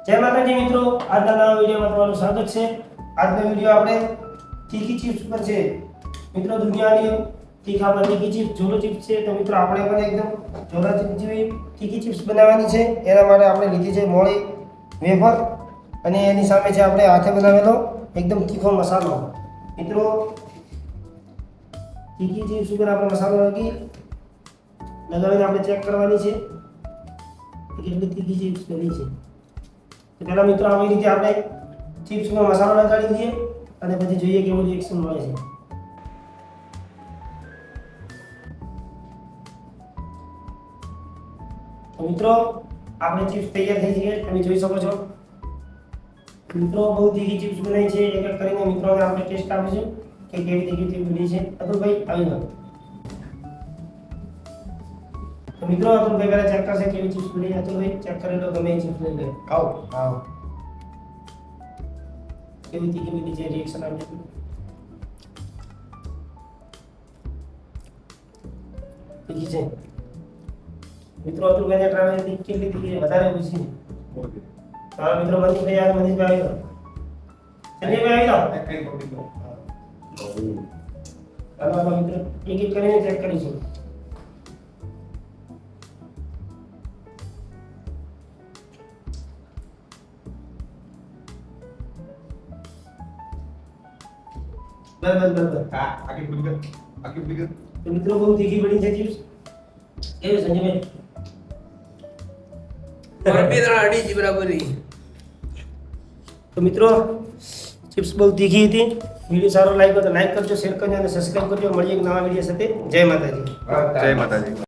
જય માતાજી મિત્રો, આજના નવા વિડીયોમાં તમારું સ્વાગત છે। આજનો વિડીયો આપણે તીખી ચિપ્સ પર છે। મિત્રો દુનિયાની તીખામાં તીખી ચિપ્સ જોલો ચિપ્સ છે, તો મિત્રો આપણે પણ એકદમ જોલા ચિપ્સ જેવી તીખી ચિપ્સ બનાવવાની છે। એના માટે આપણે લીધી છે મોળી વેફર અને એની સામે છે આપણે હાથે બનાવેલો એકદમ તીખો મસાલો। મિત્રો તીખી ચિપ્સ ઉપર આપણે મસાલો લગાવીને આપણે ચેક કરવાની છે કે કેટલી તીખી ચિપ્સ બની છે। તો પહેલા મિત્રો આવી રીતે આપણે ચિપ્સમાં મસાલો લગાડી દઈએ અને પછી જોઈએ કેવું રિએક્શન મળે છે। તો મિત્રો આપણે ચિપ્સ તૈયાર થઈ છે, તમે જોઈ શકો છો। મિત્રો બહુ તીખી ચિપ્સ બનાવી છે, એક એક કરીને મિત્રોને આપણે ટેસ્ટ આપીશું કે કેવી તીખી ચિપ્સ બની છે। અતુલભાઈ આવી જાઓ। તો મિત્રો અતુલભાઈ પહેલા ચેક કરશે કેવી ચિપ્સ બની છે। અતુલભાઈ ચેક કરી લો, ગમે એ ચિપ્સ લઈ લે। આવો આવો, કેવી તીખી બની છે, રિએક્શન આપજો। તીખી છે મિત્રો, અતુલભાઈને ટ્રાવેલ કેટલી તીખી છે, વધારે ઓછી છે? હા મિત્રો, મનીષભાઈ આ મનીષભાઈ આવી જાઓ, સંજયભાઈ આવી જાઓ। ચાલો મિત્રો એક એક કરીને ચેક કરીશું। બસ તો મિત્રો બહુ તીખી બની છે ચિપ્સ, કેવી સંજયભાઈ? તો મિત્રો ચિપ્સ બહુ તીખી હતી। વિડીયો સારો લાગ્યો તો લાઈક કરજો, શેર કરજો અને સબસ્ક્રાઇબ કરજો। મળીએ એક નવા વિડીયો સાથે। જય માતાજી। જય માતાજી।